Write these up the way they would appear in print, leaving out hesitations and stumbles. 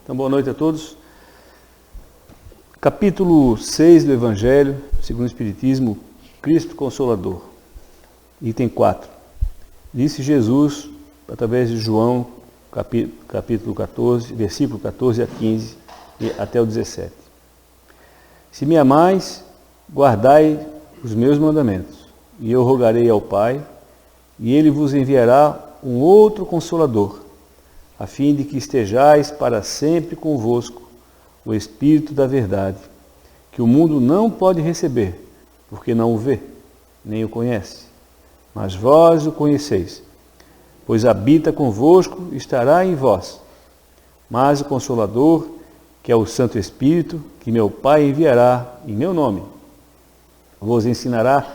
Então, boa noite a todos. Capítulo 6 do Evangelho, segundo o Espiritismo, Cristo Consolador. Item 4. Disse Jesus, através de João, capítulo 14, versículo 14 a 15, e até o 17. Se me amais, guardai os meus mandamentos, e eu rogarei ao Pai, e ele vos enviará um outro Consolador, a fim de que estejais para sempre convosco, o Espírito da verdade, que o mundo não pode receber, porque não o vê, nem o conhece. Mas vós o conheceis, pois habita convosco e estará em vós. Mas o Consolador, que é o Santo Espírito, que meu Pai enviará em meu nome, vos ensinará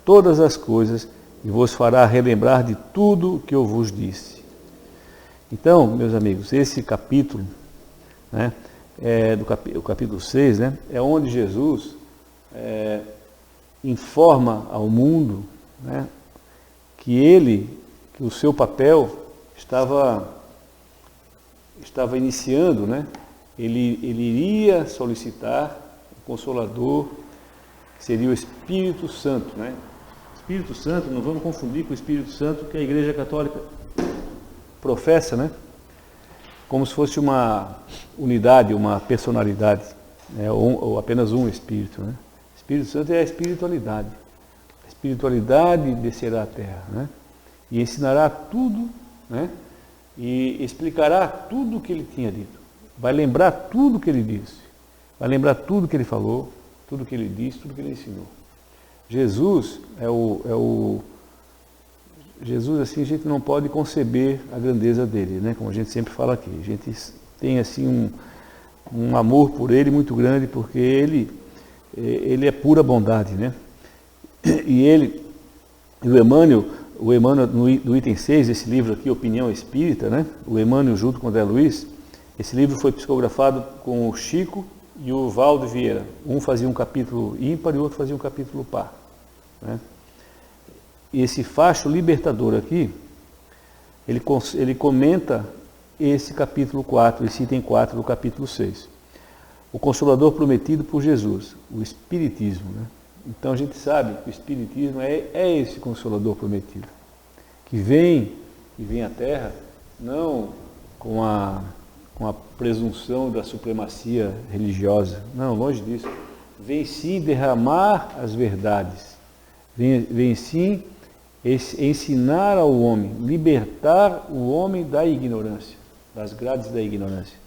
todas as coisas e vos fará relembrar de tudo o que eu vos disse. Então, meus amigos, esse capítulo, né, o capítulo 6, né, é onde Jesus informa ao mundo, né, que o seu papel estava iniciando, né? Ele iria solicitar o Consolador, que seria o Espírito Santo, né? Espírito Santo, não vamos confundir com o Espírito Santo que a Igreja Católica professa, né? Como se fosse uma unidade, uma personalidade, né? ou apenas um Espírito, né? Espírito Santo é a espiritualidade. A espiritualidade descerá à terra, né? E ensinará tudo, né? E explicará tudo o que ele tinha dito. Vai lembrar tudo o que ele disse. Vai lembrar tudo o que ele falou, tudo o que ele disse, tudo o que ele ensinou. Jesus Jesus, assim, a gente não pode conceber a grandeza dele, né? Como a gente sempre fala aqui. A gente tem, assim, um amor por ele muito grande, porque ele é pura bondade, né? E o Emmanuel, no item 6, esse livro aqui, Opinião Espírita, né? O Emmanuel junto com o André Luiz, esse livro foi psicografado com o Chico e o Valdo Vieira. Um fazia um capítulo ímpar e o outro fazia um capítulo par, né? E esse facho libertador aqui, ele comenta esse capítulo 4, esse item 4 do capítulo 6. O Consolador prometido por Jesus, o Espiritismo, né? Então a gente sabe que o Espiritismo é esse Consolador prometido, que vem à Terra, não com a presunção da supremacia religiosa, não, longe disso. Vem sim derramar as verdades, vem sim ensinar ao homem, libertar o homem da ignorância, das grades da ignorância.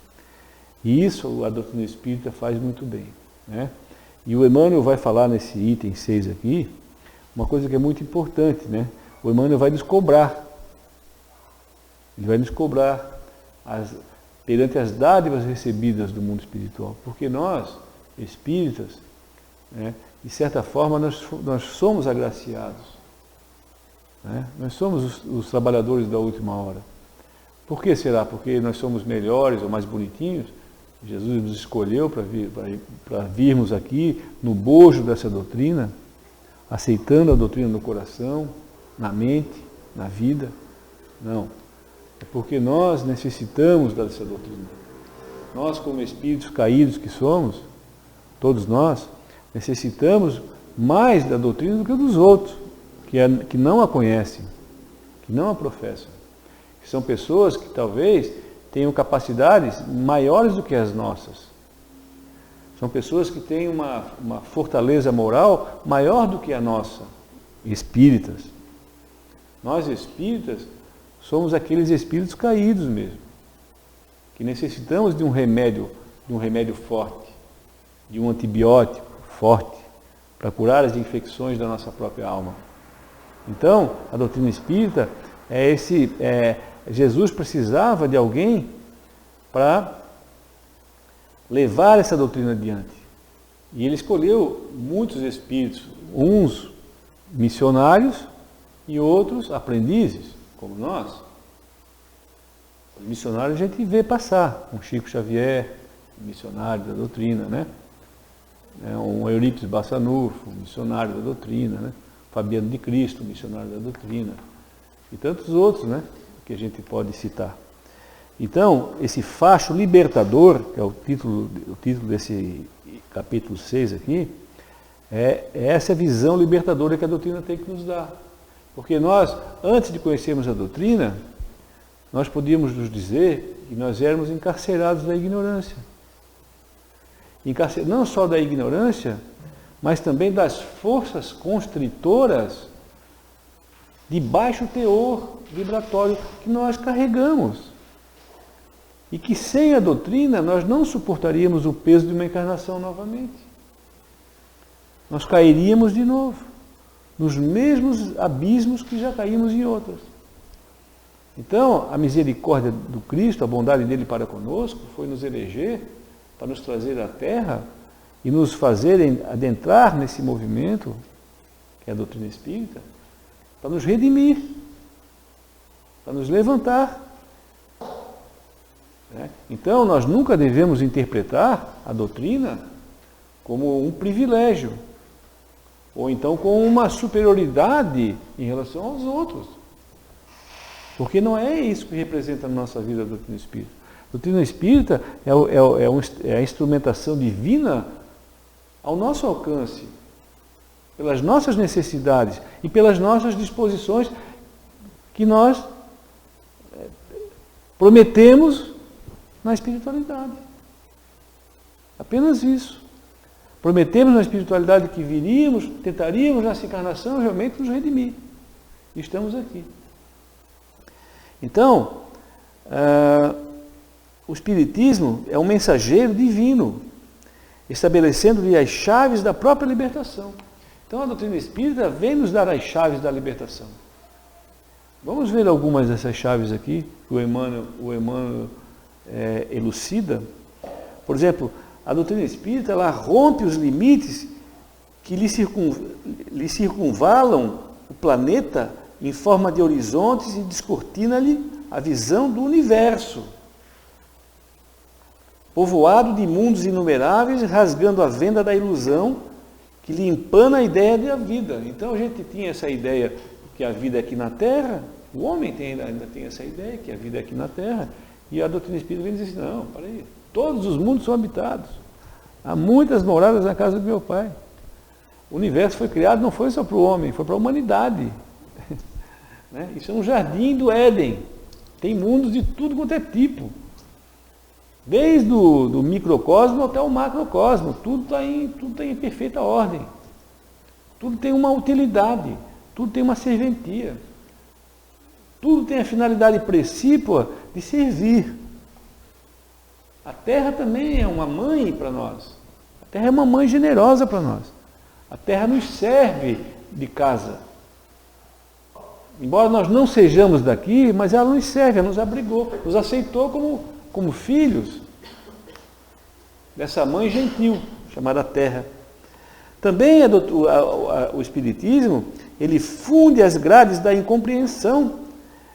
E isso a doutrina espírita faz muito bem, né? E o Emmanuel vai falar nesse item 6 aqui, uma coisa que é muito importante, né? O Emmanuel vai nos cobrar. Ele vai nos cobrar perante as dádivas recebidas do mundo espiritual. Porque nós, espíritas, né, de certa forma, nós somos agraciados. Né? Nós somos os trabalhadores da última hora. Por que será? Porque nós somos melhores ou mais bonitinhos? Jesus nos escolheu para virmos aqui no bojo dessa doutrina, aceitando a doutrina no coração, na mente, na vida? Não. É porque nós necessitamos dessa doutrina. Nós, como espíritos caídos que somos, todos nós, necessitamos mais da doutrina do que dos outros, que não a conhecem, que não a professam. Que são pessoas que talvez tenham capacidades maiores do que as nossas. São pessoas que têm uma fortaleza moral maior do que a nossa, espíritas. Nós, espíritas, somos aqueles espíritos caídos mesmo, que necessitamos de um remédio forte, de um antibiótico forte, para curar as infecções da nossa própria alma. Então, a doutrina espírita Jesus precisava de alguém para levar essa doutrina adiante. E ele escolheu muitos espíritos, uns missionários e outros aprendizes, como nós. Os missionários a gente vê passar, um Chico Xavier, missionário da doutrina, né? Um Eurípides Bassanufo, missionário da doutrina, né? Fabiano de Cristo, missionário da doutrina, e tantos outros, né, que a gente pode citar. Então, esse facho libertador, que é o título desse capítulo 6 aqui, é essa visão libertadora que a doutrina tem que nos dar. Porque nós, antes de conhecermos a doutrina, nós podíamos nos dizer que nós éramos encarcerados da ignorância. Não só da ignorância, mas também das forças constritoras de baixo teor vibratório que nós carregamos. E que sem a doutrina nós não suportaríamos o peso de uma encarnação novamente. Nós cairíamos de novo nos mesmos abismos que já caímos em outros. Então, a misericórdia do Cristo, a bondade dele para conosco, foi nos eleger, para nos trazer à Terra e nos fazer adentrar nesse movimento, que é a doutrina espírita, para nos redimir, para nos levantar. Então, nós nunca devemos interpretar a doutrina como um privilégio, ou então com uma superioridade em relação aos outros. Porque não é isso que representa na nossa vida a doutrina espírita. A doutrina espírita é a instrumentação divina ao nosso alcance, pelas nossas necessidades e pelas nossas disposições que nós prometemos na espiritualidade. Apenas isso. Prometemos na espiritualidade que viríamos, tentaríamos nessa encarnação realmente nos redimir. E estamos aqui. Então, o Espiritismo é um mensageiro divino, estabelecendo-lhe as chaves da própria libertação. Então, a doutrina espírita vem nos dar as chaves da libertação. Vamos ver algumas dessas chaves aqui, que o Emmanuel elucida. Por exemplo, a doutrina espírita, ela rompe os limites que lhe circunvalam o planeta em forma de horizontes e descortina-lhe a visão do universo, povoado de mundos inumeráveis, rasgando a venda da ilusão que lhe empana a ideia da vida. Então a gente tinha essa ideia que a vida é aqui na Terra, o homem ainda tem essa ideia que a vida é aqui na Terra, e a doutrina espírita vem dizer assim, não, peraí, todos os mundos são habitados. Há muitas moradas na casa do meu Pai. O universo foi criado, não foi só para o homem, foi para a humanidade. Isso é um jardim do Éden. Tem mundos de tudo quanto é tipo. Desde do microcosmo até o macrocosmo. Tudo está em perfeita ordem. Tudo tem uma utilidade. Tudo tem uma serventia. Tudo tem a finalidade precípua de servir. A Terra também é uma mãe para nós. A Terra é uma mãe generosa para nós. A Terra nos serve de casa. Embora nós não sejamos daqui, mas ela nos serve, ela nos abrigou, nos aceitou como filhos dessa mãe gentil, chamada Terra. Também o Espiritismo, ele funde as grades da incompreensão,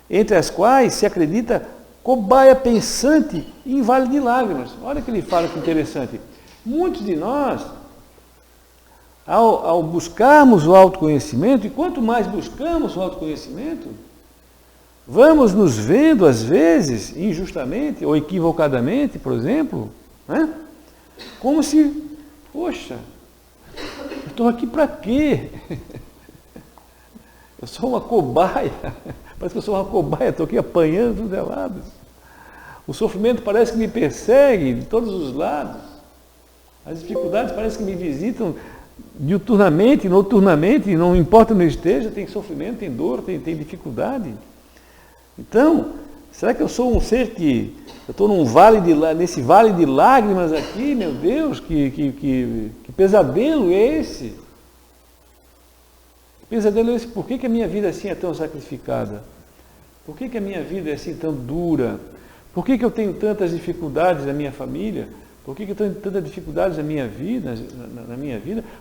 entre as quais se acredita cobaia pensante em vale de lágrimas. Olha que ele fala que interessante. Muitos de nós, ao buscarmos o autoconhecimento, e quanto mais buscamos o autoconhecimento, vamos nos vendo, às vezes, injustamente ou equivocadamente, por exemplo, como se, poxa, eu estou aqui para quê? Eu sou uma cobaia, parece que eu sou uma cobaia, estou aqui apanhando dos lados. O sofrimento parece que me persegue de todos os lados. As dificuldades parecem que me visitam diuturnamente, noturnamente, não importa onde eu esteja, tem sofrimento, tem dor, tem dificuldade. Então, será que eu sou um ser que eu estou nesse vale de lágrimas aqui, meu Deus, que pesadelo é esse? Que pesadelo é esse? Por que a minha vida assim é tão sacrificada? Por que a minha vida é assim tão dura? Por que eu tenho tantas dificuldades na minha família? Por que eu tenho tantas dificuldades na minha vida?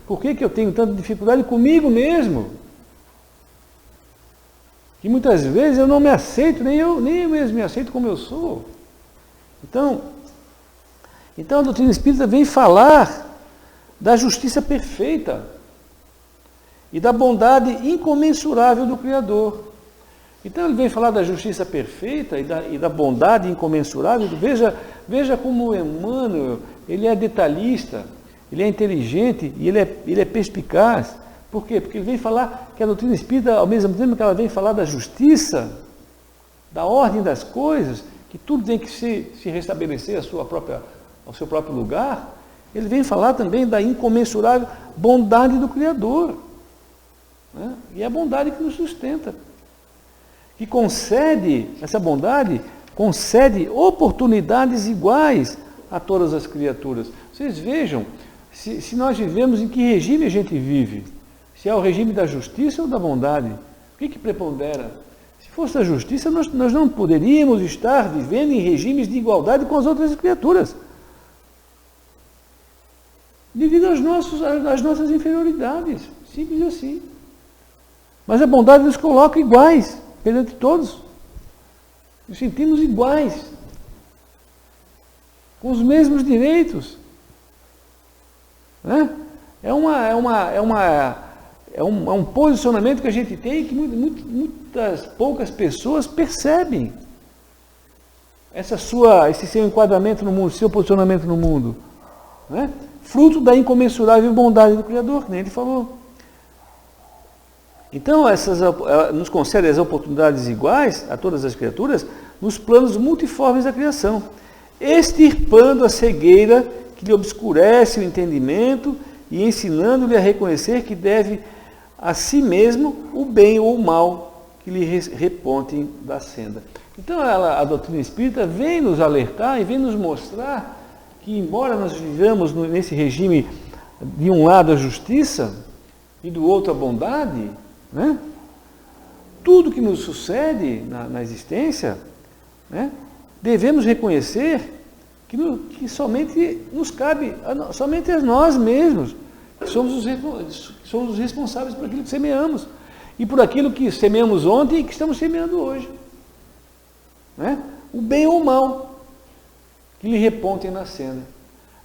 Por que eu tenho tanta dificuldade comigo mesmo? Que muitas vezes eu não me aceito, nem eu mesmo me aceito como eu sou. Então a doutrina espírita vem falar da justiça perfeita e da bondade incomensurável do Criador. Então ele vem falar da justiça perfeita e da bondade incomensurável. Veja como Emmanuel, ele é detalhista, ele é inteligente e ele é perspicaz. Por quê? Porque ele vem falar que a doutrina espírita, ao mesmo tempo que ela vem falar da justiça, da ordem das coisas, que tudo tem que se restabelecer ao seu próprio lugar, ele vem falar também da incomensurável bondade do Criador. Né? E é a bondade que nos sustenta. Que concede, essa bondade, concede oportunidades iguais a todas as criaturas. Vocês vejam, se nós vivemos, em que regime a gente vive? Se é o regime da justiça ou da bondade? O que prepondera? Se fosse a justiça, nós não poderíamos estar vivendo em regimes de igualdade com as outras criaturas. Devido às nossas inferioridades. Simples assim. Mas a bondade nos coloca iguais perante todos. Nos sentimos iguais. Com os mesmos direitos. Né? É um posicionamento que a gente tem que muitas poucas pessoas percebem. Esse seu enquadramento no mundo, seu posicionamento no mundo. Né? Fruto da incomensurável bondade do Criador, que nem ele falou. Então, nos concede as oportunidades iguais a todas as criaturas nos planos multiformes da criação, extirpando a cegueira que lhe obscurece o entendimento e ensinando-lhe a reconhecer que deve a si mesmo o bem ou o mal que lhe repontem da senda. Então, a doutrina espírita vem nos alertar e vem nos mostrar que, embora nós vivamos nesse regime, de um lado a justiça e do outro a bondade, né? Tudo que nos sucede na existência, né? Devemos reconhecer que somente nos cabe, somente a nós mesmos, que somos os responsáveis por aquilo que semeamos, e por aquilo que semeamos ontem e que estamos semeando hoje. Né? O bem ou o mal, que lhe repontem na senda.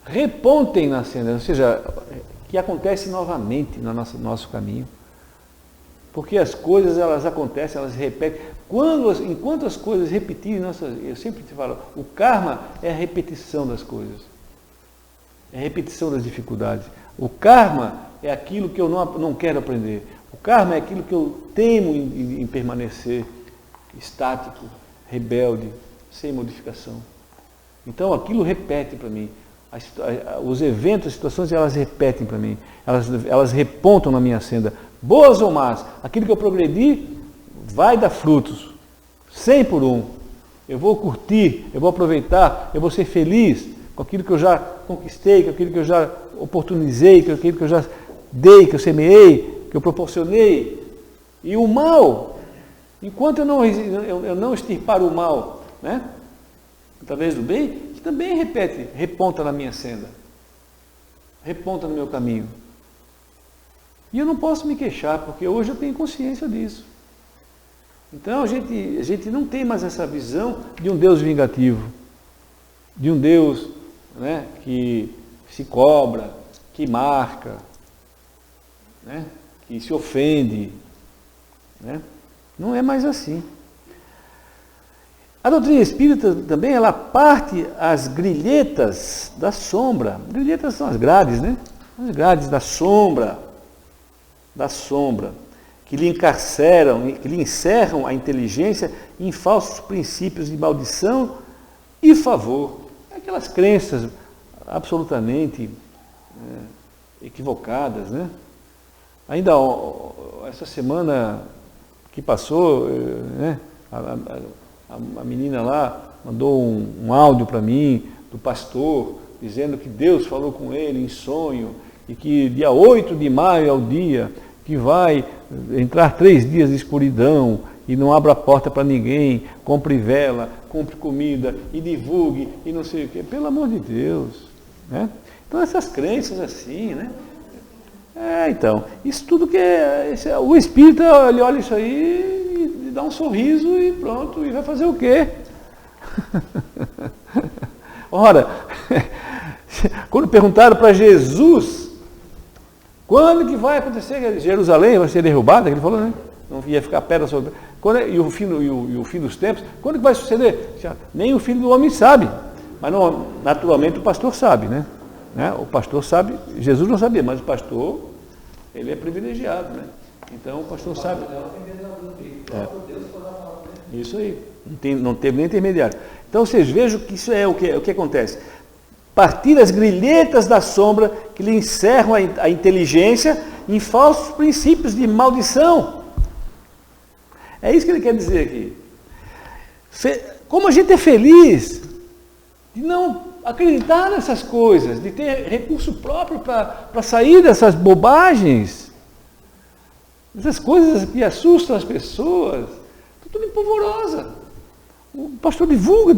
Repontem na senda, ou seja, que acontece novamente no nosso caminho. Porque as coisas, elas acontecem, elas repetem. Enquanto as coisas repetirem, eu sempre te falo, o karma é a repetição das coisas. É a repetição das dificuldades. O karma é aquilo que eu não quero aprender. O karma é aquilo que eu temo em permanecer estático, rebelde, sem modificação. Então aquilo repete para mim. Os eventos, as situações, elas repetem para mim. Elas repontam na minha senda. Boas ou más, aquilo que eu progredi vai dar frutos. 100 por 1. Eu vou curtir, eu vou aproveitar, eu vou ser feliz com aquilo que eu já conquistei, com aquilo que eu já oportunizei, com aquilo que eu já dei, que eu semeei, que eu proporcionei. E o mal, enquanto eu não extirpar o mal, né, através do bem, que também reponta na minha senda, reponta no meu caminho. E eu não posso me queixar, porque hoje eu tenho consciência disso. Então a gente não tem mais essa visão de um Deus vingativo, de um Deus, né, que se cobra, que marca, né, que se ofende. Né? Não é mais assim. A doutrina espírita também, ela parte as grilhetas da sombra. Grilhetas são as grades, né? As grades da sombra, que lhe encarceram, que lhe encerram a inteligência em falsos princípios de maldição e favor. Aquelas crenças absolutamente equivocadas, né? Ainda essa semana que passou, né, a menina lá mandou um áudio para mim, do pastor, dizendo que Deus falou com ele em sonho, e que dia 8 de maio é o dia que vai entrar 3 dias de escuridão, e não abra a porta para ninguém, compre vela, compre comida, e divulgue, e não sei o quê. Pelo amor de Deus. Né? Então essas crenças assim, né? Então, isso tudo que o espírita, ele olha isso aí e dá um sorriso e pronto, e vai fazer o quê? Ora, quando perguntaram para Jesus, quando que vai acontecer que Jerusalém vai ser derrubada, que ele falou, né? Não ia ficar pedra sobre... E o fim dos tempos, quando que vai suceder? Nem o Filho do Homem sabe, mas não, naturalmente o pastor sabe, né? O pastor sabe, Jesus não sabia, mas o pastor, ele é privilegiado, né? Então o pastor sabe. Isso aí, não teve nem intermediário. Então vocês vejam que isso é o que acontece. Partir as grilhetas da sombra que lhe encerram a inteligência em falsos princípios de maldição. É isso que ele quer dizer aqui. Como a gente é feliz de não acreditar nessas coisas, de ter recurso próprio para sair dessas bobagens, essas coisas que assustam as pessoas, tudo empolvorosa. O pastor divulga.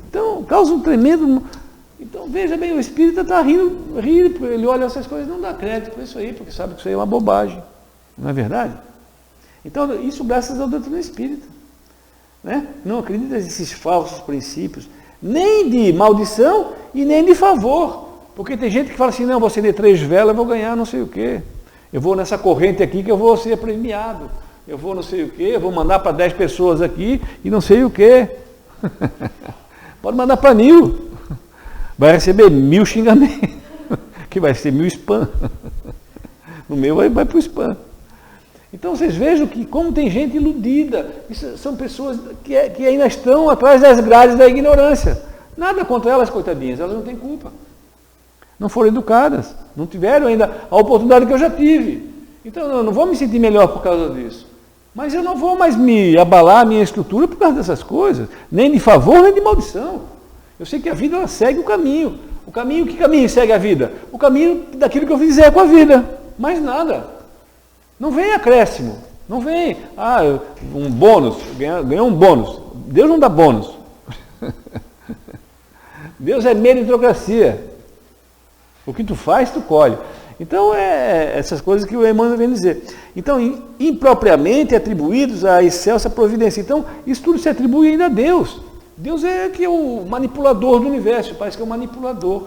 Então, causa um tremendo... Então, veja bem, o espírita está rindo, ele olha essas coisas e não dá crédito para isso aí, porque sabe que isso aí é uma bobagem. Não é verdade? Então, isso graças à doutrina espírita. Né? Não acredita nesses falsos princípios, nem de maldição e nem de favor. Porque tem gente que fala assim, não, vou acender 3 velas, eu vou ganhar não sei o quê. Eu vou nessa corrente aqui que eu vou ser premiado. Eu vou não sei o quê, eu vou mandar para 10 pessoas aqui e não sei o quê. Pode mandar para 1000. Vai receber 1000 xingamentos, que vai ser 1000 spam. No meu vai para o spam. Então vocês vejam que como tem gente iludida, isso são pessoas que ainda estão atrás das grades da ignorância. Nada contra elas, coitadinhas, elas não têm culpa. Não foram educadas, não tiveram ainda a oportunidade que eu já tive. Então eu não vou me sentir melhor por causa disso. Mas eu não vou mais me abalar a minha estrutura por causa dessas coisas, nem de favor, nem de maldição. Eu sei que a vida ela segue o caminho. Que caminho segue a vida? O caminho daquilo que eu fizer com a vida. Mais nada. Não vem acréscimo. Não vem, um bônus, ganhou um bônus. Deus não dá bônus. Deus é meritocracia. O que tu faz, tu colhe. Então, essas coisas que o Emmanuel vem dizer. Então, impropriamente atribuídos à excelsa providência. Então, isso tudo se atribui ainda a Deus. Deus é que é o manipulador do universo, parece que é o manipulador.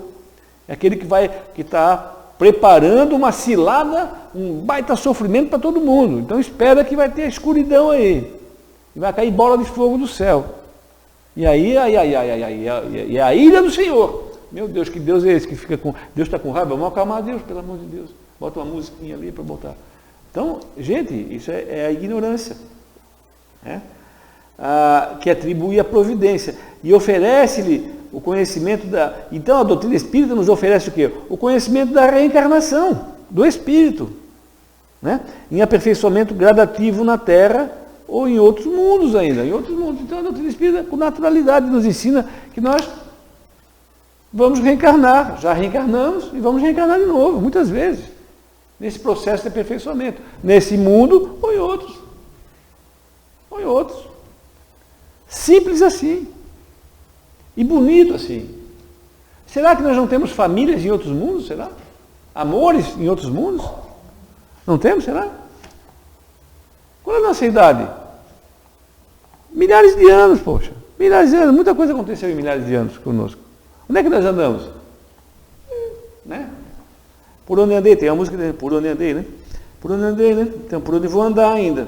É aquele que está preparando uma cilada, um baita sofrimento para todo mundo. Então espera que vai ter escuridão aí. E vai cair bola de fogo do céu. E aí, e a ira do Senhor. Meu Deus, que Deus é esse que fica com... Deus está com raiva? Vamos acalmar Deus, pelo amor de Deus. Bota uma musiquinha ali para botar. Então, gente, isso é a ignorância. Né? Que atribui a providência e oferece-lhe o conhecimento da... Então a doutrina espírita nos oferece o quê? O conhecimento da reencarnação, do espírito, né? Em aperfeiçoamento gradativo na Terra ou em outros mundos ainda, em outros mundos. Então a doutrina espírita com naturalidade nos ensina que nós vamos reencarnar, já reencarnamos e vamos reencarnar de novo, muitas vezes, nesse processo de aperfeiçoamento, nesse mundo ou em outros. Ou em outros. Simples assim. E bonito assim. Será que nós não temos famílias em outros mundos? Será? Amores em outros mundos? Não temos, será? Qual é a nossa idade? Milhares de anos, poxa. Milhares de anos. Muita coisa aconteceu em milhares de anos conosco. Onde é que nós andamos? Né? Por onde andei? Tem uma música dele. Por onde andei, né? Por onde andei, né? Então, por onde vou andar ainda?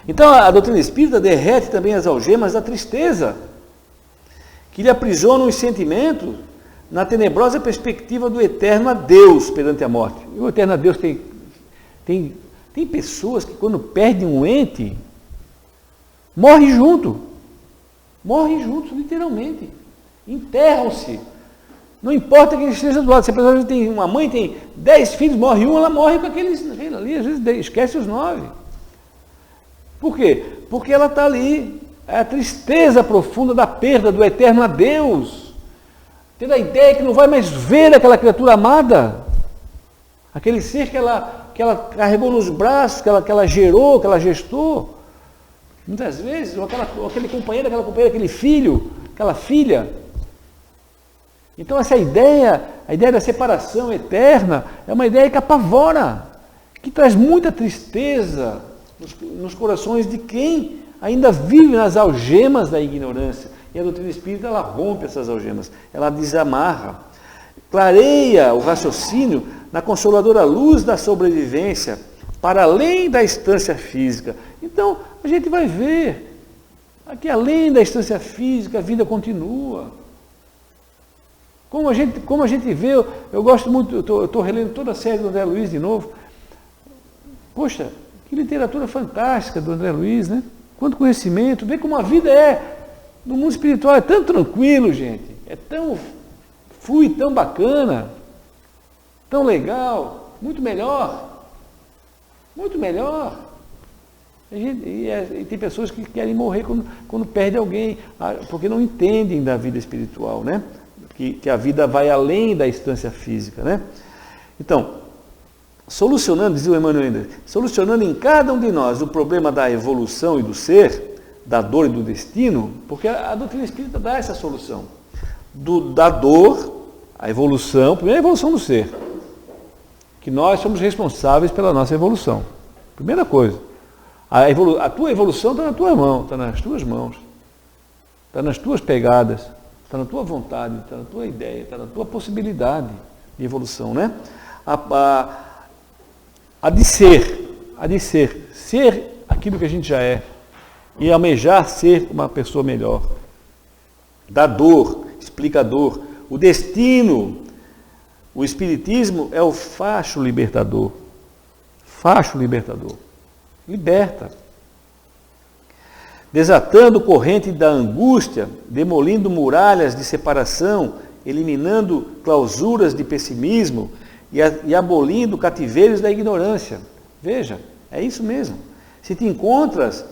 Então a doutrina espírita derrete também as algemas da tristeza, que lhe aprisionam os sentimentos na tenebrosa perspectiva do eterno adeus perante a morte. E o eterno adeus tem pessoas que quando perdem um ente, morrem juntos, literalmente, enterram-se. Não importa quem esteja do lado, se a pessoa tem uma mãe, tem 10 filhos, morre um, ela morre com aqueles ali, às vezes esquece os 9. Por quê? Porque ela está ali, é a tristeza profunda da perda, do eterno adeus. Tendo a ideia que não vai mais ver aquela criatura amada, aquele ser que ela carregou nos braços, que ela gerou, que ela gestou. Muitas vezes, ou aquele companheiro, aquela companheira, aquele filho, aquela filha. Então essa ideia, a ideia da separação eterna, é uma ideia que apavora, que traz muita tristeza nos corações de quem ainda vive nas algemas da ignorância. E a doutrina espírita, ela rompe essas algemas, ela desamarra, clareia o raciocínio na consoladora luz da sobrevivência, para além da instância física. Então, a gente vai ver que além da instância física, a vida continua. Como a gente vê, eu gosto muito, eu estou relendo toda a série do André Luiz de novo. Poxa, que literatura fantástica do André Luiz, né? Quanto conhecimento, vê como a vida é. No mundo espiritual é tão tranquilo, gente. É tão tão bacana, tão legal, muito melhor. Muito melhor. E tem pessoas que querem morrer quando perde alguém, porque não entendem da vida espiritual, né? Que a vida vai além da instância física, né? Então, solucionando, dizia o Emmanuel ainda, solucionando em cada um de nós o problema da evolução e do ser, da dor e do destino, porque a doutrina espírita dá essa solução. Da dor, a evolução, primeiro a evolução do ser, que nós somos responsáveis pela nossa evolução. Primeira coisa. A tua evolução está na tua mão, está nas tuas mãos, está nas tuas pegadas, está na tua vontade, está na tua ideia, está na tua possibilidade de evolução, né? A de ser aquilo que a gente já é e almejar ser uma pessoa melhor. Da dor, explica a dor. O destino, o espiritismo é o facho libertador. Facho libertador. Liberta. Desatando corrente da angústia, demolindo muralhas de separação, eliminando clausuras de pessimismo e abolindo cativeiros da ignorância. Veja, é isso mesmo. Se te encontras,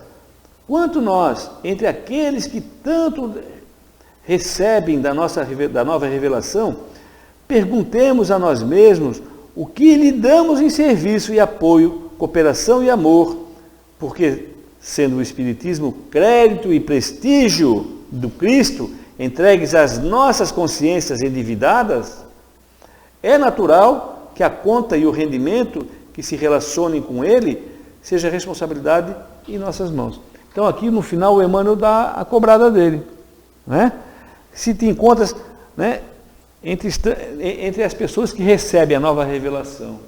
quanto nós, entre aqueles que tanto recebem da nova revelação, perguntemos a nós mesmos o que lhe damos em serviço e apoio, cooperação e amor, porque, sendo o Espiritismo crédito e prestígio do Cristo, entregues às nossas consciências endividadas, é natural que a conta e o rendimento que se relacionem com ele seja responsabilidade em nossas mãos. Então aqui no final o Emmanuel dá a cobrada dele, né? Se te encontras, né, entre as pessoas que recebem a nova revelação,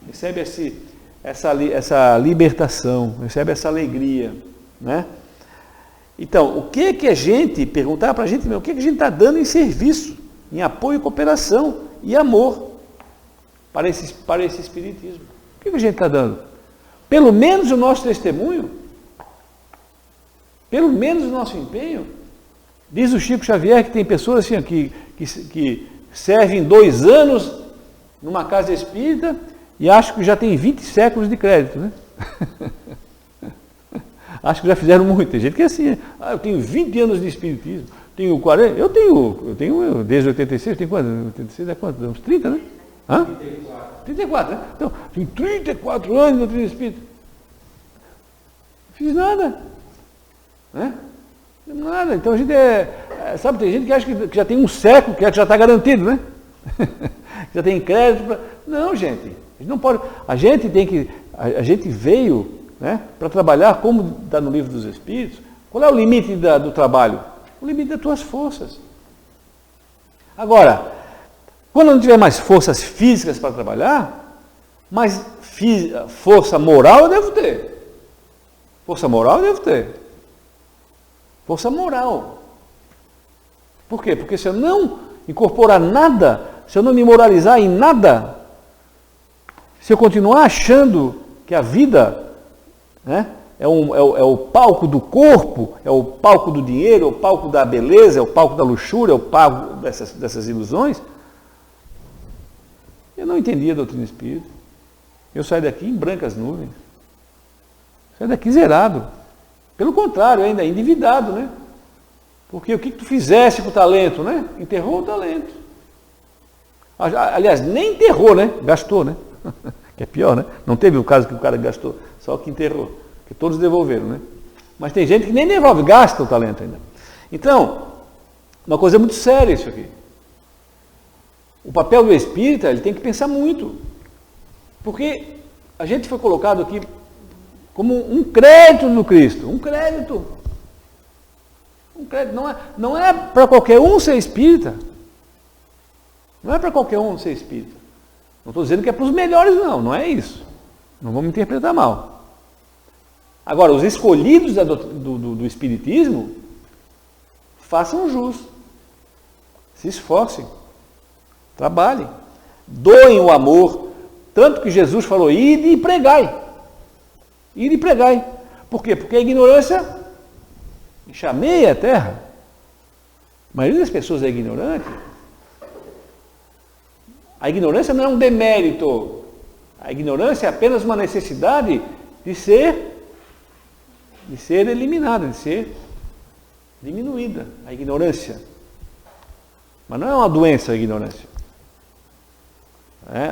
recebe essa libertação, recebe essa alegria, né? Então, o que a gente, perguntar para a gente, o que a gente está dando em serviço, em apoio, cooperação e amor para esse espiritismo? O que a gente está dando? Pelo menos o nosso testemunho? Pelo menos o nosso empenho? Diz o Chico Xavier que tem pessoas assim, que servem 2 anos numa casa espírita e acham que já tem 20 séculos de crédito, né? Acho que já fizeram muito. Tem gente que é assim, eu tenho 20 anos de espiritismo, tenho 40, eu tenho desde 86, tem quanto? 86 é quanto? Uns 30, né? Hã? 34, né? Então, tenho 34 anos de doutrina espírita. Não fiz nada. Né? Nada. Então a gente sabe, tem gente que acha que já tem um século, que já está garantido, né? Já tem crédito. Não, gente. A gente não pode. A gente veio, né, para trabalhar, como está no Livro dos Espíritos. Qual é o limite do trabalho? O limite das tuas forças. Agora, quando não tiver mais forças físicas para trabalhar, mais força moral eu devo ter. Força moral eu devo ter. Força moral. Por quê? Porque se eu não incorporar nada, se eu não me moralizar em nada, se eu continuar achando que a vida, né, é o palco do corpo, é o palco do dinheiro, é o palco da beleza, é o palco da luxúria, é o palco dessas ilusões, eu não entendi a doutrina espírita. Eu saio daqui em brancas nuvens. Saio daqui zerado. Pelo contrário, ainda endividado, né? Porque o que tu fizeste com o talento, né? Enterrou o talento. Aliás, nem enterrou, né? Gastou, né? Que é pior, né? Não teve o caso que o cara gastou, só que enterrou. Que todos devolveram, né? Mas tem gente que nem devolve, gasta o talento ainda. Então, uma coisa muito séria isso aqui. O papel do espírita, ele tem que pensar muito. Porque a gente foi colocado aqui como um crédito do Cristo. Um crédito. Um crédito. Não é para qualquer um ser espírita. Não é para qualquer um ser espírita. Não estou dizendo que é para os melhores, não é isso. Não vamos interpretar mal. Agora, os escolhidos do Espiritismo, façam jus, se esforcem, trabalhem, doem o amor, tanto que Jesus falou, ide e pregai. Ide e pregai. Por quê? Porque a ignorância enxameia a terra. A maioria das pessoas é ignorante. A ignorância não é um demérito. A ignorância é apenas uma necessidade de ser eliminada, de ser diminuída. A ignorância. Mas não é uma doença a ignorância.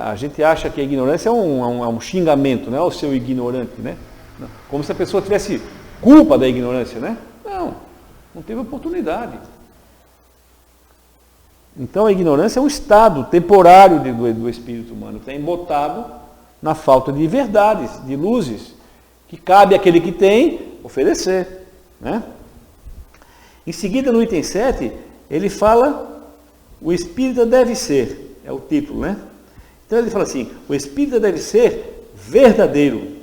A gente acha que a ignorância é um xingamento, não é o seu ignorante, né? Como se a pessoa tivesse culpa da ignorância, né? Não teve oportunidade. Então a ignorância é um estado temporário do espírito humano, está embotado na falta de verdades, de luzes, que cabe àquele que tem oferecer, né? Em seguida, no item 7, ele fala, o espírita deve ser, é o título, né? Então ele fala assim, o espírita deve ser verdadeiro,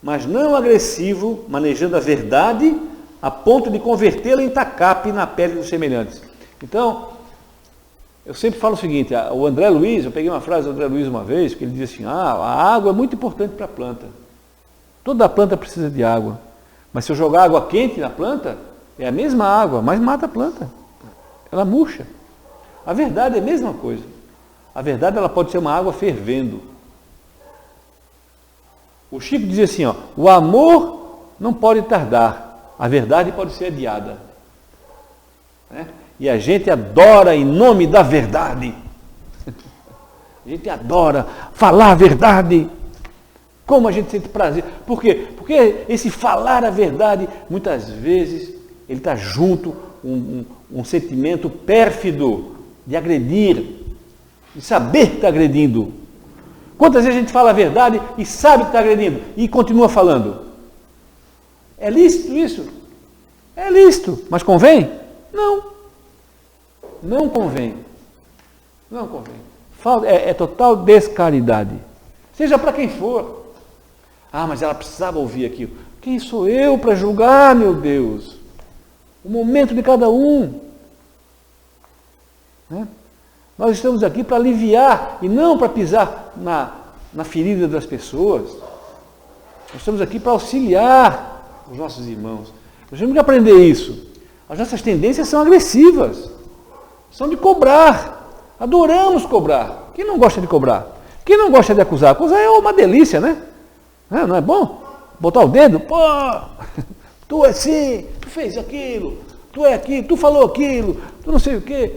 mas não agressivo, manejando a verdade a ponto de convertê-la em tacape na pele dos semelhantes. Então, eu sempre falo o seguinte, o André Luiz, eu peguei uma frase do André Luiz uma vez, que ele diz assim, a água é muito importante para a planta. Toda planta precisa de água, mas se eu jogar água quente na planta, é a mesma água, mas mata a planta. Ela murcha. A verdade é a mesma coisa. A verdade ela pode ser uma água fervendo. O Chico dizia assim, o amor não pode tardar, a verdade pode ser adiada. Né? E a gente adora em nome da verdade. A gente adora falar a verdade. Como a gente sente prazer. Por quê? Porque esse falar a verdade, muitas vezes, ele está junto um sentimento pérfido de agredir, de saber que está agredindo. Quantas vezes a gente fala a verdade e sabe que está agredindo e continua falando? É lícito isso? É lícito, mas convém? Não. Não convém. Não convém. É total descaridade. Seja para quem for. Mas ela precisava ouvir aquilo. Quem sou eu para julgar, meu Deus? O momento de cada um. Né? Nós estamos aqui para aliviar e não para pisar na ferida das pessoas. Nós estamos aqui para auxiliar os nossos irmãos. Nós temos que aprender isso. As nossas tendências são agressivas. São de cobrar. Adoramos cobrar. Quem não gosta de cobrar? Quem não gosta de acusar? Acusar é uma delícia, né? Não é bom? Botar o dedo? Pô, tu é assim, tu fez aquilo, tu é aquilo, tu falou aquilo, tu não sei o quê.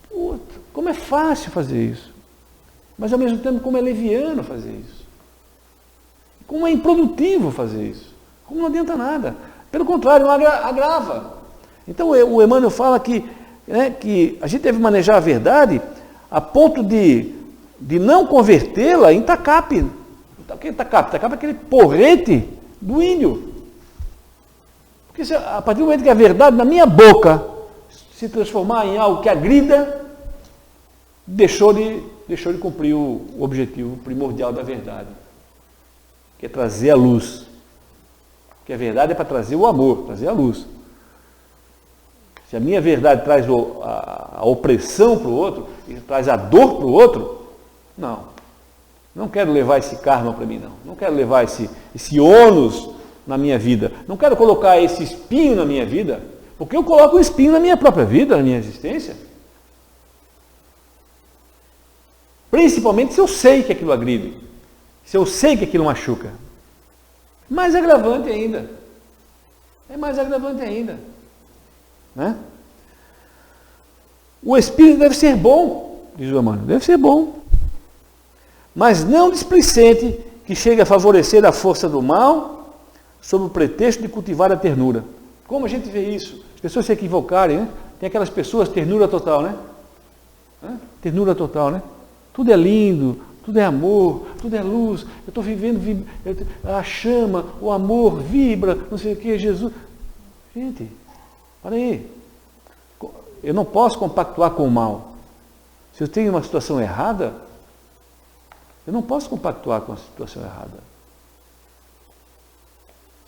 Puta, como é fácil fazer isso. Mas ao mesmo tempo como é leviano fazer isso. Como é improdutivo fazer isso. Como não adianta nada. Pelo contrário, agrava. Então o Emmanuel fala que a gente deve manejar a verdade a ponto de não convertê-la em tacape. O que é tacape? Tacape é aquele porrete do índio. Porque a partir do momento que a verdade na minha boca se transformar em algo que agrida, deixou de cumprir o objetivo primordial da verdade, que é trazer a luz. Porque a verdade é para trazer o amor, trazer a luz. Se a minha verdade traz a opressão para o outro, e traz a dor para o outro, não quero levar esse karma para mim, não quero levar esse ônus na minha vida, não quero colocar esse espinho na minha vida, porque eu coloco um espinho na minha própria vida, na minha existência. Principalmente se eu sei que aquilo agride, se eu sei que aquilo machuca. Mais agravante ainda. É mais agravante ainda. Né? O espírito deve ser bom, diz o Emmanuel, deve ser bom. Mas não displicente que chegue a favorecer a força do mal sob o pretexto de cultivar a ternura. Como a gente vê isso? As pessoas se equivocarem, né? Tem aquelas pessoas, ternura total, né? Ternura total, né? Tudo é lindo, tudo é amor, tudo é luz, eu estou vivendo, a chama, o amor vibra, não sei o que, Jesus. Gente, para aí. Eu não posso compactuar com o mal. Se eu tenho uma situação errada, eu não posso compactuar com a situação errada.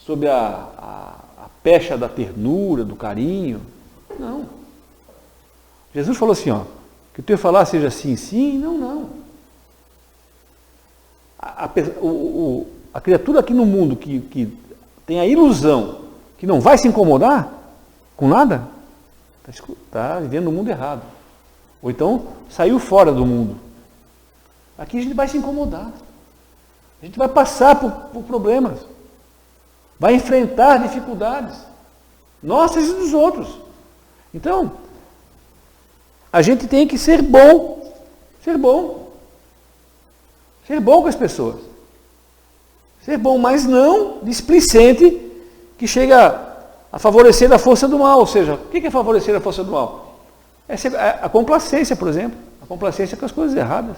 sob a pecha da ternura, do carinho. Não. Jesus falou assim, ó, que o teu falar seja sim, sim, não, não. A criatura aqui no mundo que tem a ilusão que não vai se incomodar com nada, está vivendo no mundo errado. Ou então saiu fora do mundo. Aqui a gente vai se incomodar. A gente vai passar por problemas. Vai enfrentar dificuldades. Nossas e dos outros. Então, a gente tem que ser bom. Ser bom. Ser bom com as pessoas. Ser bom, mas não displicente que chega a favorecer a força do mal. Ou seja, o que é favorecer a força do mal? É a complacência, por exemplo. A complacência com as coisas erradas.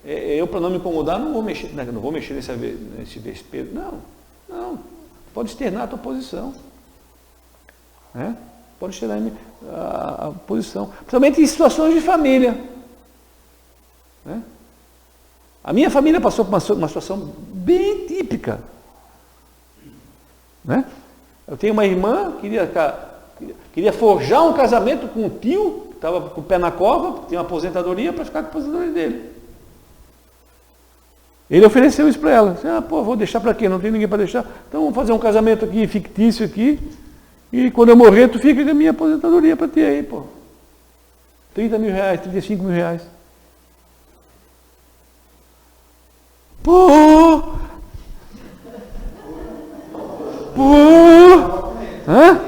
Eu, para não me incomodar, não vou mexer nesse vespeiro. Não. Pode externar a tua posição. Né? Pode externar a posição. Principalmente em situações de família. Né? A minha família passou por uma situação bem típica. Né? Eu tenho uma irmã que queria forjar um casamento com um tio, que estava com o pé na cova, tinha uma aposentadoria, para ficar com a aposentadoria dele. Ele ofereceu isso para ela. Vou deixar para quê? Não tem ninguém para deixar. Então vamos fazer um casamento aqui, fictício aqui, e quando eu morrer, tu fica com a minha aposentadoria para ter aí, pô. 30 mil reais, 35 mil reais. Pô! Hã?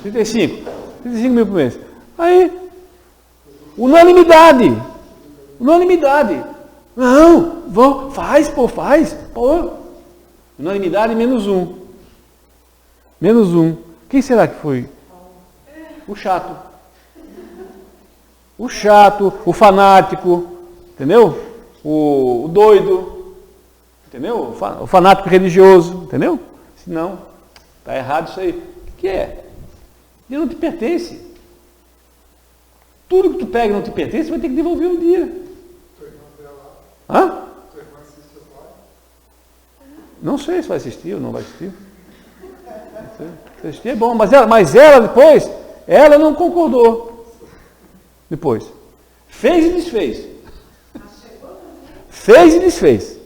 35 mil por mês. Aí, unanimidade. Não, faz. Unanimidade menos um. Quem será que foi? O chato, o fanático, entendeu? O doido, entendeu? O fanático religioso, entendeu? Se não, está errado isso aí. O que é? Ele não te pertence. Tudo que tu pega e não te pertence, vai ter que devolver um dia. Hã? Não sei se vai assistir ou não vai assistir. Assistir é bom, mas ela depois, ela não concordou. Depois. Fez e desfez. Fez e desfez.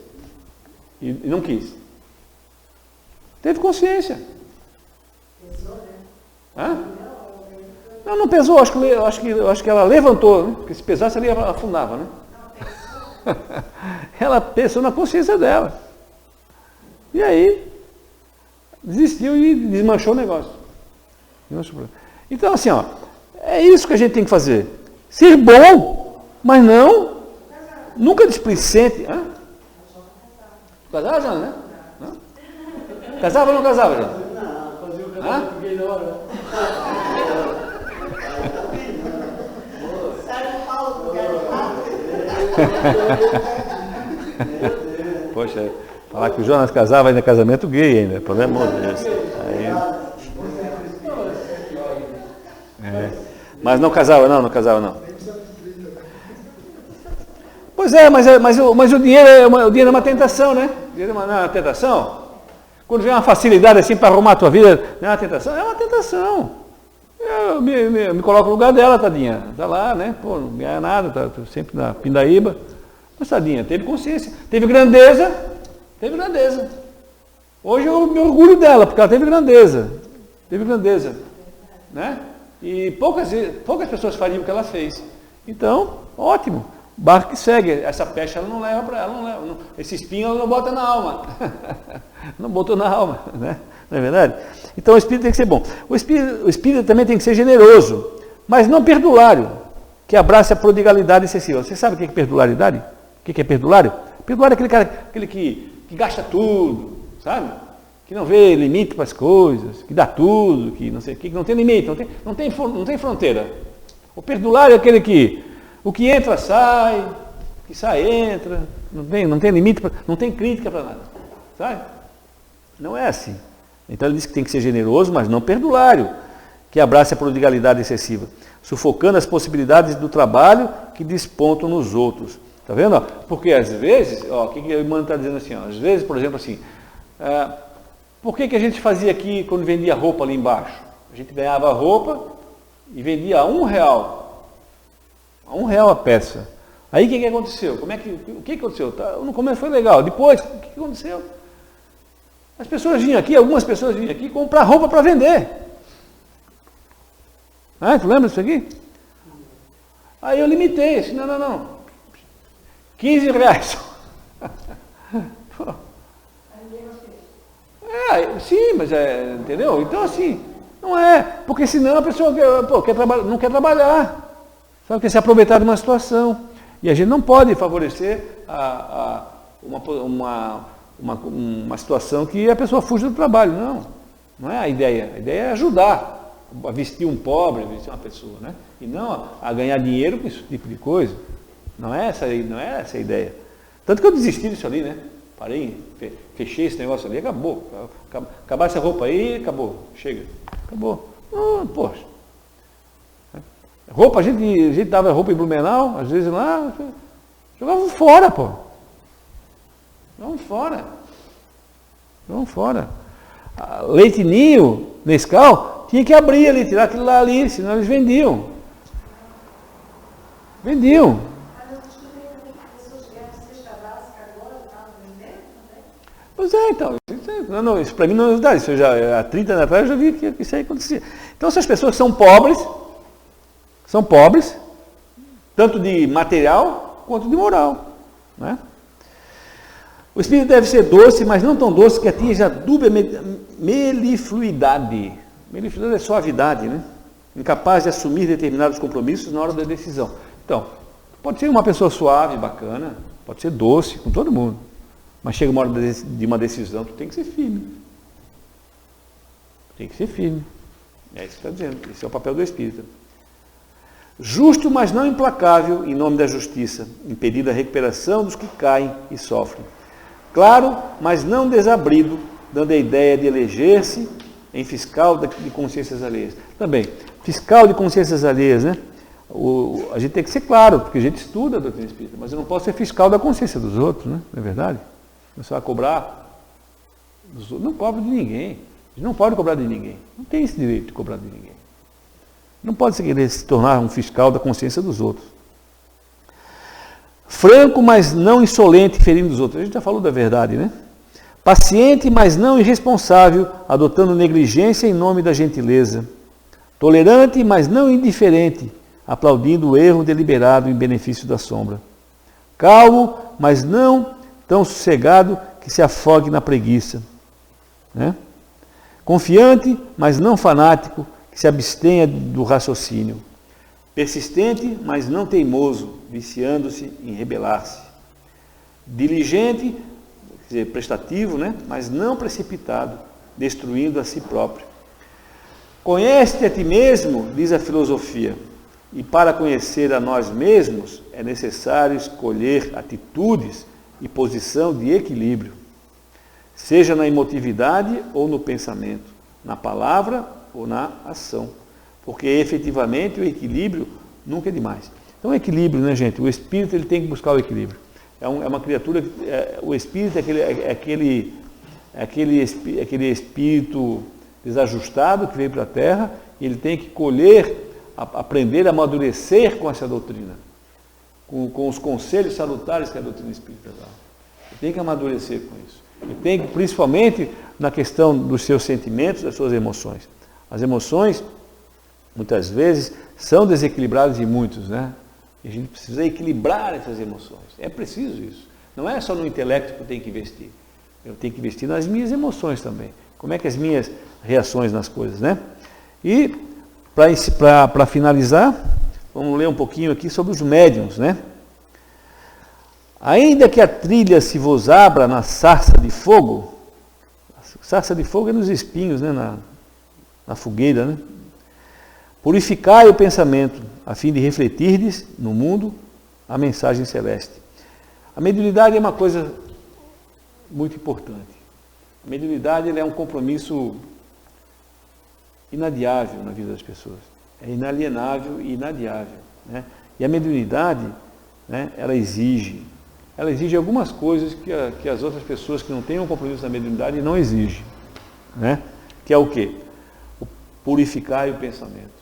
E não quis. Teve consciência. Hã? Não pesou, acho que ela levantou, né? Porque se pesasse ela afundava, né? Ela pensou na consciência dela. E aí, desistiu e desmanchou o negócio. Então, assim, ó, é isso que a gente tem que fazer. Ser bom, mas nunca displicente. Hã? Casava já, né? Não? Casava ou não casava já? Não, fazia o casamento gay na hora. Poxa, falar que o Jonas casava ainda é casamento gay ainda, pelo amor de Deus. Mas não casava não. Pois é, mas o dinheiro é uma tentação, né? O dinheiro não é uma tentação. Quando vem uma facilidade assim para arrumar a tua vida, não é uma tentação? É uma tentação. Eu me coloco no lugar dela, tadinha. Está lá, né? Pô, não ganha nada, tá sempre na pindaíba. Mas tadinha, teve consciência, teve grandeza. Hoje eu me orgulho dela, porque ela teve grandeza. Né? E poucas pessoas fariam o que ela fez. Então, ótimo. Barco que segue. Essa pecha ela não leva para ela, esse espinho ela não bota na alma. Não botou na alma, né? Não é verdade? Então o espírito tem que ser bom. O espírito também tem que ser generoso, mas não perdulário, que abrace a prodigalidade excessiva. Você sabe o que é perdularidade? O que é perdulário? Perdulário é aquele cara que gasta tudo, sabe? Que não vê limite para as coisas, que dá tudo, que não sei o que não tem limite, não tem fronteira. O perdulário é aquele que o que entra sai, o que sai entra, não tem limite, não tem crítica para nada, sabe? Não é assim. Então ele diz que tem que ser generoso, mas não perdulário, que abrace a prodigalidade excessiva, sufocando as possibilidades do trabalho que despontam nos outros, Tá vendo? Porque às vezes, o que o Emmanuel está dizendo assim, às vezes, por exemplo, assim, por que a gente fazia aqui quando vendia roupa ali embaixo? A gente ganhava roupa e vendia a R$1. A R$1 a peça. Aí o que aconteceu? O que aconteceu? No começo foi legal, depois, o que aconteceu? As pessoas vinham aqui, algumas pessoas vinham aqui comprar roupa para vender. Tu lembra disso aqui? Aí eu limitei, assim, não. R$15. Sim, mas entendeu? Então assim, não é, porque senão a pessoa não quer trabalhar, sabe, quer se aproveitar de uma situação. E a gente não pode favorecer uma situação que a pessoa fuja do trabalho, não é a ideia. A ideia é ajudar a vestir um pobre, a vestir uma pessoa, né? E não a ganhar dinheiro com esse tipo de coisa. Não é essa a ideia. Tanto que eu desisti disso ali, né? Parei, fechei esse negócio ali, acabou. Acabar essa roupa aí, acabou. Chega. Acabou. Poxa. Roupa, a gente dava roupa em Blumenau, às vezes lá, jogavam fora, pô. Jogavam fora. Leite Ninho, Nescau, tinha que abrir ali, tirar aquilo lá ali, senão eles vendiam. Pois é, então, isso para mim não é novidade, isso há 30 anos atrás eu já vi que isso aí acontecia. Então essas pessoas são pobres, tanto de material quanto de moral, né? O espírito deve ser doce, mas não tão doce que atinja a dúbia melifluidade. Melifluidade é suavidade, né? Incapaz de assumir determinados compromissos na hora da decisão. Então, pode ser uma pessoa suave, bacana, pode ser doce com todo mundo, mas chega uma hora de uma decisão, tu tem que ser firme. É isso que está dizendo, esse é o papel do espírito. Justo, mas não implacável, em nome da justiça, impedindo a recuperação dos que caem e sofrem. Claro, mas não desabrido, dando a ideia de eleger-se em fiscal de consciências alheias. Também, fiscal de consciências alheias, né? A gente tem que ser claro, porque a gente estuda a doutrina espírita, mas eu não posso ser fiscal da consciência dos outros, né? Não é verdade? Você vai cobrar dos outros, não cobra de ninguém. A gente não pode cobrar de ninguém. Não tem esse direito de cobrar de ninguém. Não pode querer se tornar um fiscal da consciência dos outros. Franco, mas não insolente, ferindo os outros. A gente já falou da verdade, né? Paciente, mas não irresponsável, adotando negligência em nome da gentileza. Tolerante, mas não indiferente, aplaudindo o erro deliberado em benefício da sombra. Calmo, mas não tão sossegado que se afogue na preguiça. Né? Confiante, mas não fanático, que se abstenha do raciocínio. Persistente, mas não teimoso, viciando-se em rebelar-se. Diligente, quer dizer, prestativo, né? Mas não precipitado, destruindo a si próprio. Conhece-te a ti mesmo, diz a filosofia, e para conhecer a nós mesmos é necessário escolher atitudes e posição de equilíbrio, seja na emotividade ou no pensamento, na palavra ou na ação, porque efetivamente o equilíbrio nunca é demais. Então o equilíbrio, né, gente? O espírito ele tem que buscar o equilíbrio. É uma criatura, o espírito é aquele espírito desajustado que veio para a Terra, e ele tem que aprender a amadurecer com essa doutrina, com os conselhos salutares que a doutrina espírita dá. Ele tem que amadurecer com isso. Ele tem que, principalmente na questão dos seus sentimentos, das suas emoções. As emoções, muitas vezes, são desequilibradas em muitos, né? E a gente precisa equilibrar essas emoções. É preciso isso. Não é só no intelecto que eu tenho que investir. Eu tenho que investir nas minhas emoções também. Como é que as minhas reações nas coisas, né? E, para finalizar, vamos ler um pouquinho aqui sobre os médiuns, né? Ainda que a trilha se vos abra na sarça de fogo, sarça de fogo é nos espinhos, né? Na fogueira, né? Purificai o pensamento, a fim de refletirdes no mundo a mensagem celeste. A mediunidade é uma coisa muito importante. A mediunidade é um compromisso inadiável na vida das pessoas. É inalienável e inadiável, né? E a mediunidade, né, ela exige algumas coisas que as outras pessoas que não têm um compromisso na mediunidade não exigem, né? Que é o quê? O purificar o pensamento,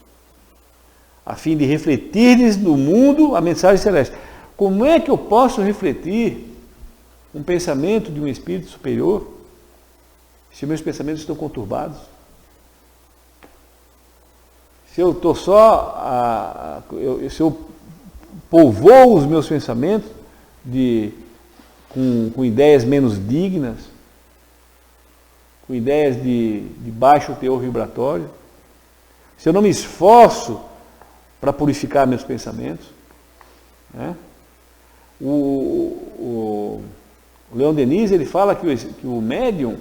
a fim de refletir no mundo a mensagem celeste. Como é que eu posso refletir um pensamento de um espírito superior se meus pensamentos estão conturbados? Se eu estou só, se eu polvoo os meus pensamentos com ideias menos dignas, com ideias de baixo teor vibratório, se eu não me esforço para purificar meus pensamentos, né? O Leon Denis, ele fala que o médium,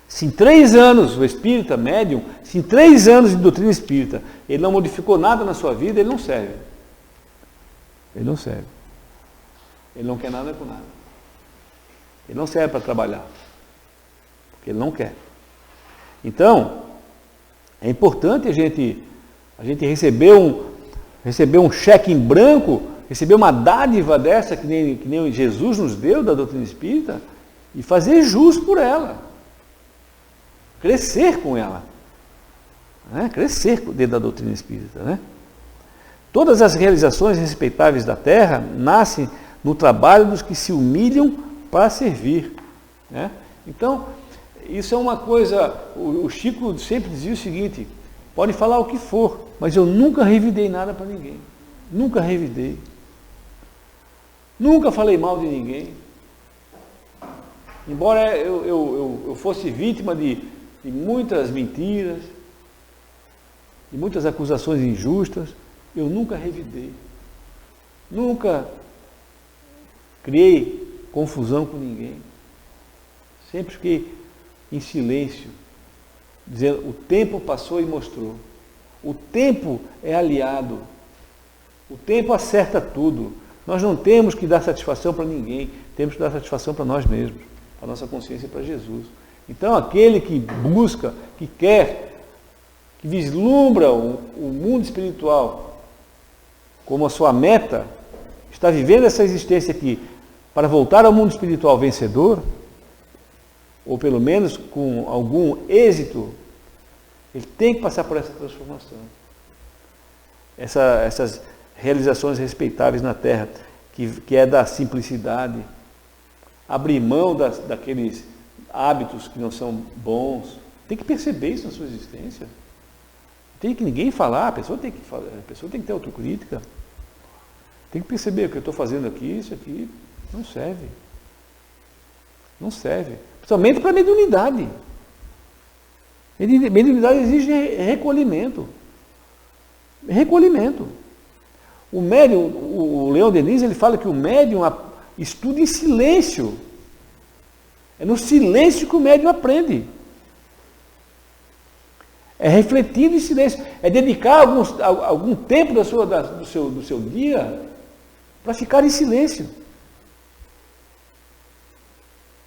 se em 3 anos, o espírita médium, se em 3 anos de doutrina espírita, ele não modificou nada na sua vida, ele não serve. Ele não serve. Ele não quer nada com nada. Ele não serve para trabalhar. Porque ele não quer. Então, é importante a gente receber um cheque em branco, receber uma dádiva dessa que nem Jesus nos deu da doutrina espírita e fazer jus por ela. Crescer com ela. Né? Crescer dentro da doutrina espírita. Né? Todas as realizações respeitáveis da Terra nascem no trabalho dos que se humilham para servir. Né? Então, isso é uma coisa, o Chico sempre dizia o seguinte: pode falar o que for, mas eu nunca revidei nada para ninguém. Nunca revidei. Nunca falei mal de ninguém. Embora eu fosse vítima de muitas mentiras, de muitas acusações injustas, eu nunca revidei. Nunca criei confusão com ninguém. Sempre fiquei em silêncio, dizendo: o tempo passou e mostrou. O tempo é aliado. O tempo acerta tudo. Nós não temos que dar satisfação para ninguém, temos que dar satisfação para nós mesmos, para a nossa consciência e para Jesus. Então, aquele que busca, que quer, que vislumbra o mundo espiritual como a sua meta, está vivendo essa existência aqui para voltar ao mundo espiritual vencedor, ou pelo menos com algum êxito, ele tem que passar por essa transformação. Essas realizações respeitáveis na Terra, que é da simplicidade, abrir mão daqueles hábitos que não são bons. Tem que perceber isso na sua existência. Não tem que ninguém falar, a pessoa tem que ter autocrítica. Tem que perceber o que eu estou fazendo aqui, isso aqui não serve. Não serve. Principalmente para a mediunidade. Mediunidade exige recolhimento. Recolhimento. O médium, o Leon Denis, ele fala que o médium estuda em silêncio. É no silêncio que o médium aprende. É refletindo em silêncio. É dedicar algum tempo do seu dia para ficar em silêncio.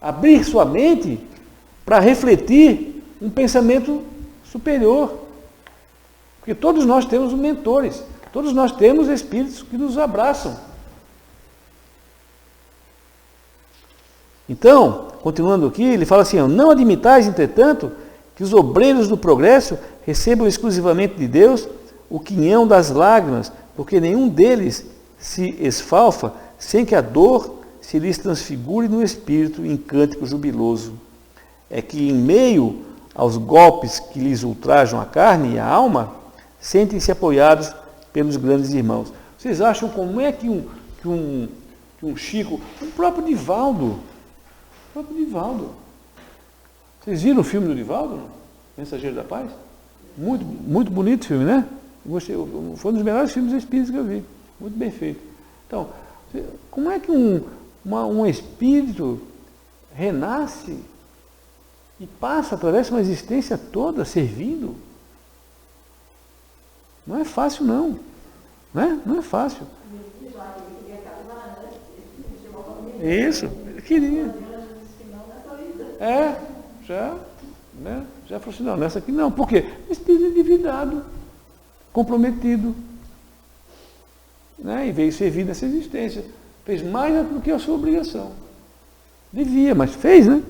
Abrir sua mente para refletir um pensamento superior. Porque todos nós temos mentores. Todos nós temos espíritos que nos abraçam. Então, continuando aqui, ele fala assim: não admitais, entretanto, que os obreiros do progresso recebam exclusivamente de Deus o quinhão das lágrimas, porque nenhum deles se esfalfa sem que a dor se lhes transfigure no espírito em cântico jubiloso. É que em meio aos golpes que lhes ultrajam a carne e a alma, sentem-se apoiados pelos grandes irmãos. Vocês acham como é que um Chico, o próprio Divaldo, vocês viram o filme do Divaldo, Mensageiro da Paz? Muito, muito bonito o filme, né? Gostei, foi um dos melhores filmes espíritas que eu vi, muito bem feito. Então, como é que um espírito renasce e passa, atravessa uma existência toda servindo? Não é fácil, não. Né? Não é fácil. Isso, ele queria. Já falou assim: não, nessa aqui não. Por quê? Espírito endividado, comprometido. né? E veio servir nessa existência. Fez mais do que a sua obrigação. Devia, mas fez, né?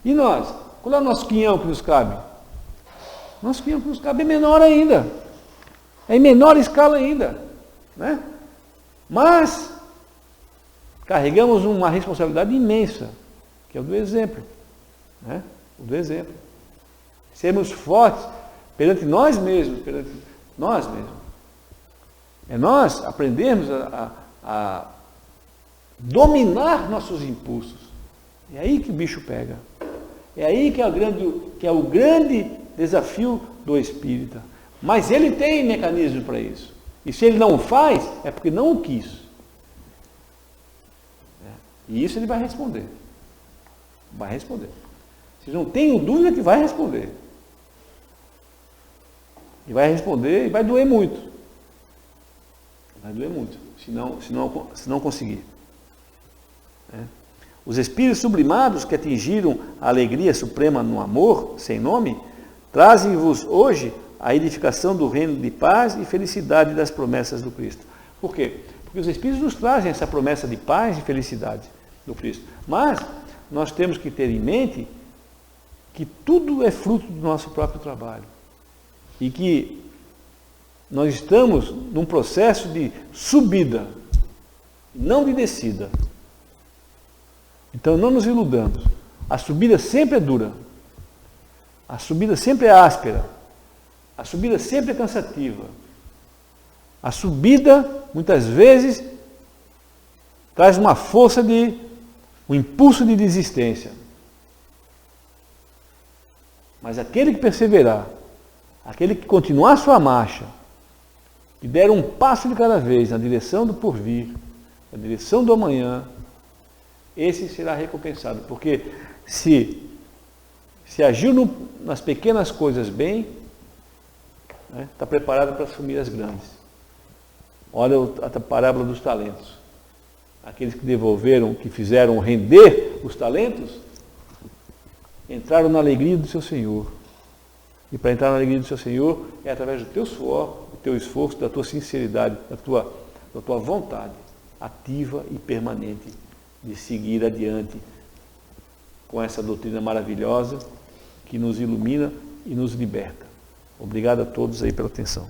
E nós? Qual é o nosso quinhão que nos cabe? Nosso quinhão que nos cabe é menor ainda. É em menor escala ainda, né? Mas carregamos uma responsabilidade imensa, que é o do exemplo, né? O do exemplo. Sermos fortes perante nós mesmos, É nós aprendermos a dominar nossos impulsos. É aí que o bicho pega. É aí que é o grande desafio do espírita. Mas ele tem mecanismo para isso. E se ele não o faz, é porque não o quis. E isso ele vai responder. Vai responder. Vocês não tenham dúvida que vai responder. E vai responder e vai doer muito. Vai doer muito, se não conseguir. Os espíritos sublimados que atingiram a alegria suprema no amor, sem nome, trazem-vos hoje a edificação do reino de paz e felicidade das promessas do Cristo. Por quê? Porque os espíritos nos trazem essa promessa de paz e felicidade do Cristo. Mas nós temos que ter em mente que tudo é fruto do nosso próprio trabalho. E que nós estamos num processo de subida, não de descida. Então não nos iludamos. A subida sempre é dura. A subida sempre é áspera. A subida sempre é cansativa. A subida, muitas vezes, traz uma força um impulso de desistência. Mas aquele que perseverar, aquele que continuar a sua marcha, que der um passo de cada vez na direção do porvir, na direção do amanhã, esse será recompensado. Porque se agiu nas pequenas coisas bem, está preparado para assumir as grandes. Olha a parábola dos talentos. Aqueles que devolveram, que fizeram render os talentos, entraram na alegria do seu Senhor. E para entrar na alegria do seu Senhor é através do teu suor, do teu esforço, da tua sinceridade, da tua vontade ativa e permanente de seguir adiante com essa doutrina maravilhosa que nos ilumina e nos liberta. Obrigado a todos aí pela atenção.